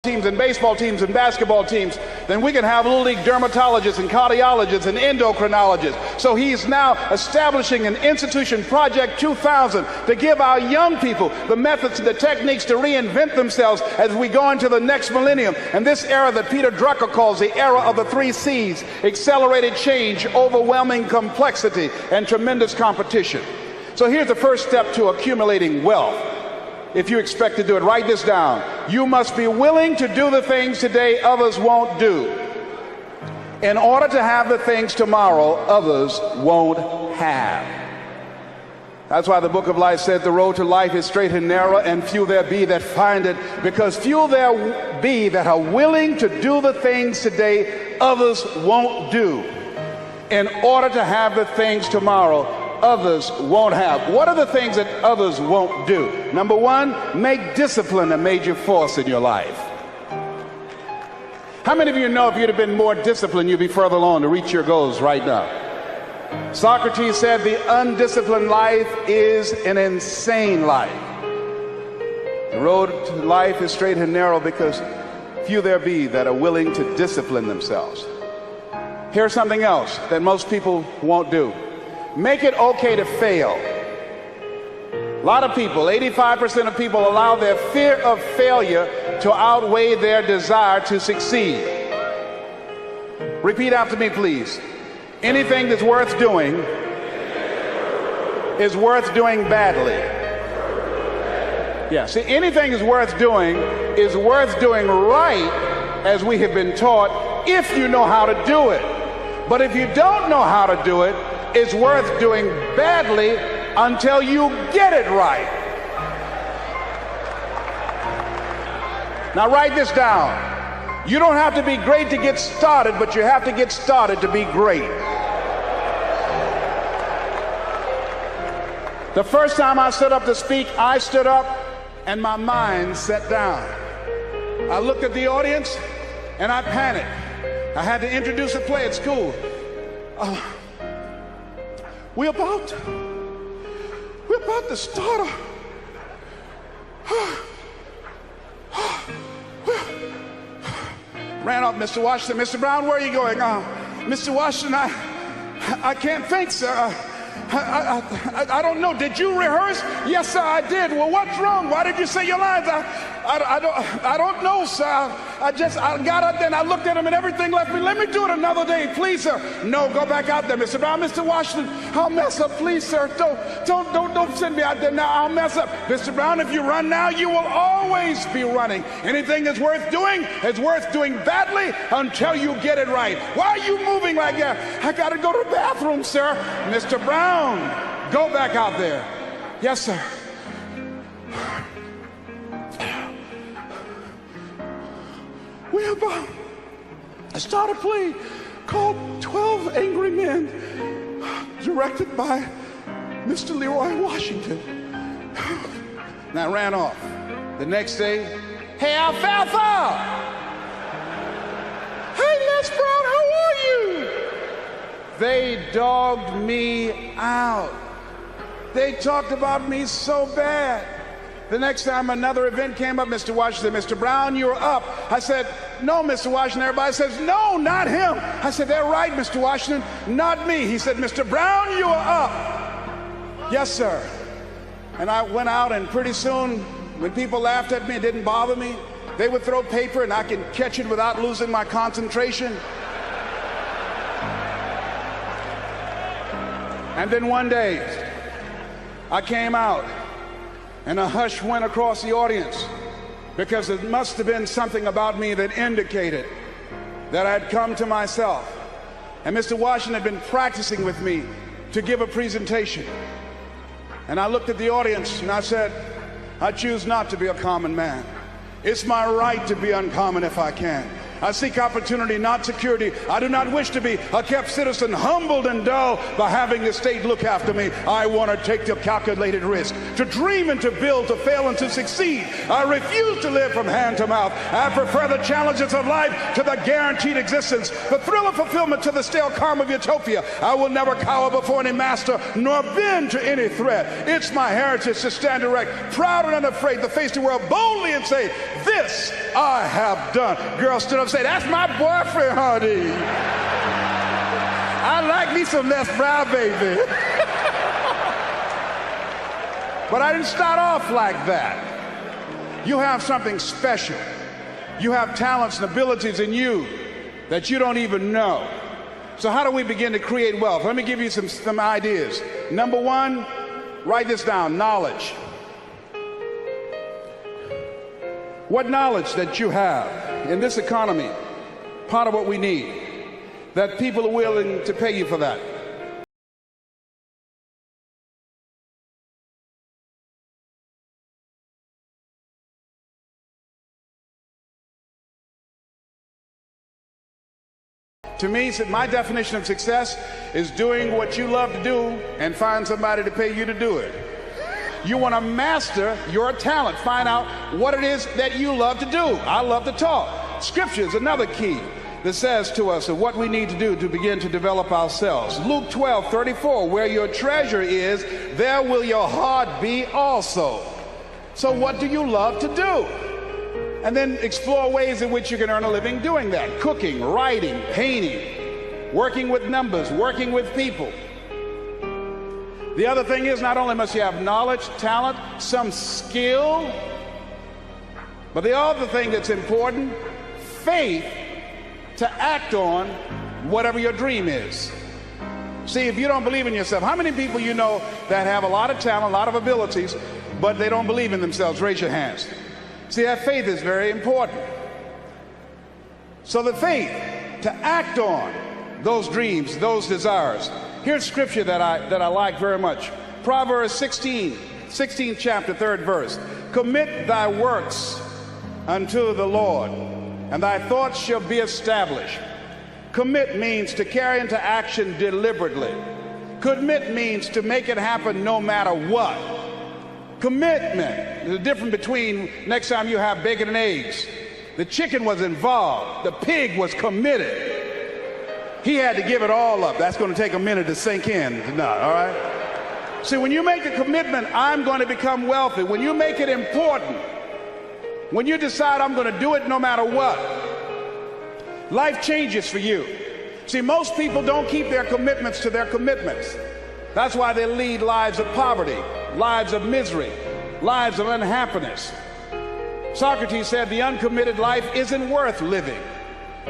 teams and baseball teams and basketball teams, then we can have little league dermatologists and cardiologists and endocrinologists. So he's now establishing an institution, Project 2000, to give our young people the methods and the techniques to reinvent themselves as we go into the next millennium. And this era that Peter Drucker calls the era of the 3 C's: accelerated change, overwhelming complexity, and tremendous competition. So here's the first step to accumulating wealth. If you expect to do it, write this down. You must be willing to do the things today others won't do, in order to have the things tomorrow others won't have. That's why the book of life said the road to life is straight and narrow, and few there be that find it, because few there be that are willing to do the things today others won't do, in order to have the things tomorrow others won't have. What are the things that others won't do? Number one, make discipline a major force in your life. How many of you know if you'd have been more disciplined, you'd be further along to reach your goals right now? Socrates said the undisciplined life is an insane life. The road to life is straight and narrow, because few there be that are willing to discipline themselves. Here's something else that most people won't do. Make it okay to fail. A lot of people, 85% of people, allow their fear of failure to outweigh their desire to succeed. Repeat after me, please. Anything that's worth doing is worth doing badly. Yeah, see, anything is worth doing right, as we have been taught, if you know how to do it. But if you don't know how to do it, it's worth doing badly until you get it right. Now write this down. You don't have to be great to get started, but you have to get started to be great. The first time I stood up to speak, I stood up and my mind sat down. I looked at the audience and I panicked. I had to introduce a play at school. We're about to start ran off, Mr. Washington. Mr. Brown, where are you going? Mr. Washington, I can't think, sir. I don't know. Did you rehearse? Yes, sir, I did. Well, what's wrong? Why did you say your lines? I don't know, sir. I got up there and I looked at him and everything left me. Let me do it another day, please, sir. No, go back out there, Mr. Brown. Mr. Washington, I'll mess up, please, sir. Don't send me out there now. I'll mess up. Mr. Brown, if you run now, you will always be running. Anything that's worth doing is worth doing badly until you get it right. Why are you moving like that? I got to go to the bathroom, sir. Mr. Brown, go back out there. Yes, sir. We're about to start a play called 12 Angry Men, directed by Mr. Leroy Washington. And I ran off. The next day, hey, Alfalfa! Hey, Les Brown, how are you? They dogged me out. They talked about me so bad. The next time another event came up, Mr. Washington, Mr. Brown, you're up. I said, no, Mr. Washington. Everybody says, no, not him. I said, they're right, Mr. Washington, not me. He said, Mr. Brown, you are up. Yes, sir. And I went out, and pretty soon, when people laughed at me, it didn't bother me. They would throw paper, and I could catch it without losing my concentration. And then one day, I came out, and a hush went across the audience, because it must have been something about me that indicated that I'd come to myself. And Mr. Washington had been practicing with me to give a presentation. And I looked at the audience and I said, I choose not to be a common man. It's my right to be uncommon if I can. I seek opportunity, not security. I do not wish to be a kept citizen, humbled and dull by having the state look after me. I want to take the calculated risk, to dream and to build, to fail and to succeed. I refuse to live from hand to mouth. I prefer the challenges of life to the guaranteed existence, the thrill of fulfillment to the stale calm of utopia. I will never cower before any master, nor bend to any threat. It's my heritage to stand erect, proud and unafraid, to face the world boldly and say, this I have done. Girl stood up and said, that's my boyfriend, honey. I like me some Les Brown, baby. But I didn't start off like that. You have something special. You have talents and abilities in you that you don't even know. So how do we begin to create wealth? Let me give you some ideas. Number one, write this down, knowledge. What knowledge that you have in this economy, part of what we need, that people are willing to pay you for that. To me, my definition of success is doing what you love to do and find somebody to pay you to do it. You want to master your talent. Find out what it is that you love to do. I love to talk. Scripture is another key that says to us of what we need to do to begin to develop ourselves. Luke 12:34, where your treasure is, there will your heart be also. So what do you love to do? And then explore ways in which you can earn a living doing that. Cooking, writing, painting, working with numbers, working with people. The other thing is, not only must you have knowledge, talent, some skill, but the other thing that's important, faith to act on whatever your dream is. See, if you don't believe in yourself, how many people you know that have a lot of talent, a lot of abilities, but they don't believe in themselves? Raise your hands. See, that faith is very important. So the faith to act on those dreams, those desires. Here's scripture that I like very much. Proverbs 16th chapter, 3rd verse. Commit thy works unto the Lord, and thy thoughts shall be established. Commit means to carry into action deliberately. Commit means to make it happen no matter what. Commitment. There's a difference between next time you have bacon and eggs. The chicken was involved. The pig was committed. He had to give it all up. That's going to take a minute to sink in. No, all right? See, when you make the commitment, I'm going to become wealthy. When you make it important, when you decide I'm going to do it no matter what, life changes for you. See, most people don't keep their commitments to their commitments. That's why they lead lives of poverty, lives of misery, lives of unhappiness. Socrates said the uncommitted life isn't worth living.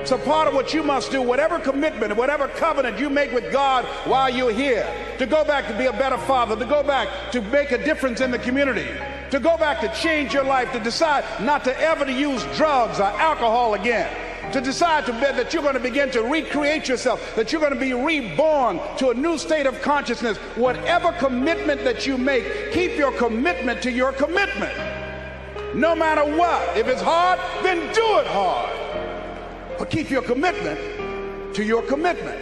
So part of what you must do, whatever commitment, whatever covenant you make with God while you're here, to go back to be a better father, to go back to make a difference in the community, to go back to change your life, to decide not to ever to use drugs or alcohol again, to decide that you're going to begin to recreate yourself, that you're going to be reborn to a new state of consciousness. Whatever commitment that you make, keep your commitment to your commitment. No matter what. If it's hard, then do it hard. But keep your commitment to your commitment.